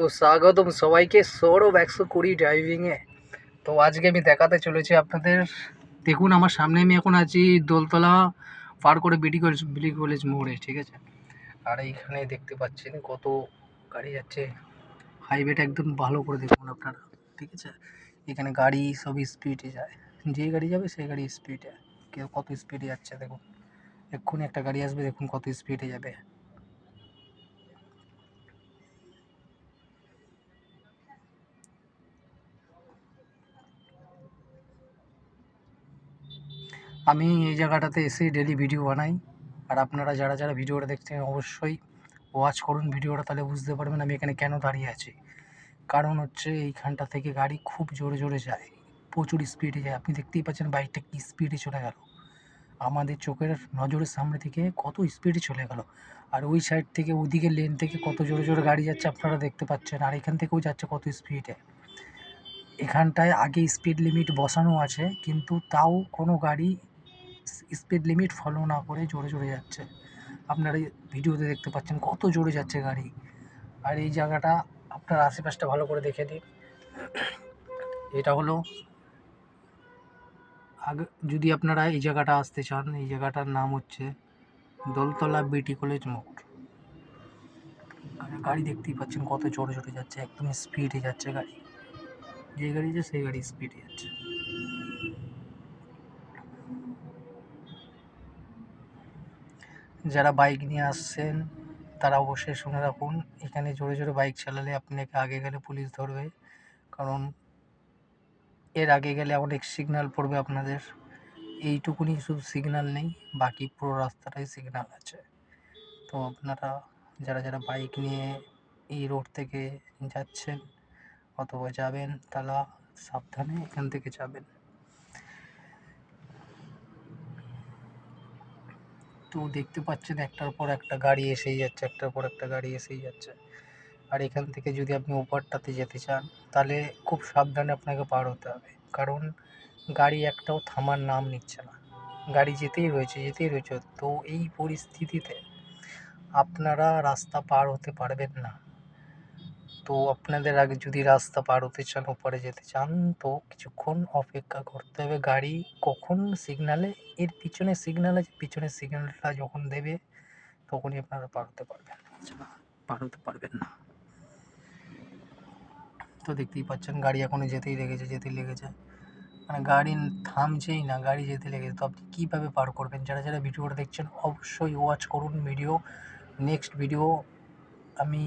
তো স্বাগতম সবাইকে সৌরভ 120 ড্রাইভিংয়ে। তো আজকে আমি দেখাতে চলেছি আপনাদের। দেখুন আমার সামনে আমি এখন আছি দোলতলা পার করে বিডি কলেজ মোড়ে, ঠিক আছে। আর এইখানে দেখতে পাচ্ছেন কত গাড়ি যাচ্ছে। হাইওয়েটা একদম ভালো করে দেখুন আপনারা, ঠিক আছে। এখানে গাড়ি সব স্পিডে যায়, যে গাড়ি যাবে সেই গাড়ি স্পিডে। কেউ কত স্পিডে যাচ্ছে দেখুন, এক্ষুনি একটা গাড়ি আসবে, দেখুন কত স্পিডে যাবে। আমি এই জায়গাটাতে এসে ডেলি ভিডিও বানাই। আর আপনারা যারা যারা ভিডিওটা দেখছেন অবশ্যই ওয়াচ করুন ভিডিওটা, তাহলে বুঝতে পারবেন আমি এখানে কেন দাঁড়িয়ে আছি। কারণ হচ্ছে এইখানটা থেকে গাড়ি খুব জোরে জোরে যায়, প্রচুর স্পিডে যায়। আপনি দেখতেই পাচ্ছেন বাইকটা কি স্পিডে চলে গেল, আমাদের চোখের নজরের সামনে থেকে কত স্পিডে চলে গেল। আর ওই সাইড থেকে ওইদিকে লেন থেকে কত জোরে জোরে গাড়ি যাচ্ছে আপনারা দেখতে পাচ্ছেন, আর এখান থেকেও যাচ্ছে কত স্পিডে। এখানটায় আগে স্পিড লিমিট বসানো আছে, কিন্তু তাও কোনো গাড়ি স্পিড লিমিট ফলো না করে জোরে জোরে যাচ্ছে। আপনারা ভিডিওতে দেখতে পাচ্ছেন কত জোরে যাচ্ছে গাড়ি। আর এই জায়গাটা আপনার আশেপাশটা ভালো করে দেখে দিন। এটা হলো আগে, যদি আপনারা এই জায়গাটা আসতে চান, এই জায়গাটার নাম হচ্ছে দোলতলা বিটি কলেজ মোড়। আর গাড়ি দেখতেই পাচ্ছেন কত জোরে জোরে যাচ্ছে, একদম স্পিডে যাচ্ছে গাড়ি, যে গাড়ি যাচ্ছে সেই গাড়ি স্পিডে যাচ্ছে। যারা বাইক নিয়ে আসছেন তারা অবশ্যই শুনে রাখুন, এখানে জোরে জোরে বাইক চালালে আপনাকে আগে গেলে পুলিশ ধরবে। কারণ এর আগে গেলে অনেক সিগন্যাল পড়বে আপনাদের। এইটুকুনি শুধু সিগন্যাল নেই, বাকি পুরো রাস্তাটাই সিগন্যাল আছে। তো আপনারা যারা যারা বাইক নিয়ে এই রোড থেকে যাচ্ছেন অথবা যাবেন, তারা সাবধানে এখান থেকে যাবেন। তো দেখতে পাচ্ছেন একটার পর একটা গাড়ি এসেই যাচ্ছে, একটার পর একটা গাড়ি এসেই যাচ্ছে। আর এখান থেকে যদি আপনি ওপারটাতে যেতে চান তাহলে খুব সাবধানে আপনাকে পার হতে হবে, কারণ গাড়ি একটাও থামার নাম নিচ্ছে না, গাড়ি যেতেই রয়েছে যেতেই রয়েছে। তো এই পরিস্থিতিতে আপনারা রাস্তা পার হতে পারবেন না। তো আপনাদের আগে যদি রাস্তা পার হতে চান, ওপারে যেতে চান, তো কিছুক্ষণ অপেক্ষা করতে হবে। গাড়ি কখন সিগনালে, এর পিছনে সিগনাল আছে, পিছনের সিগনালটা যখন দেবে তখনই আপনারা পার হতে পারবেন, এছাড়া পার হতে পারবেন না। তো দেখতেই পাচ্ছেন গাড়ি এখনও যেতেই লেগেছে, মানে গাড়ি থামছেই না, গাড়ি যেতে লেগেছে। তো আপনি কীভাবে পার করবেন? যারা যারা ভিডিওটা দেখছেন অবশ্যই ওয়াচ করুন ভিডিও। নেক্সট ভিডিও আমি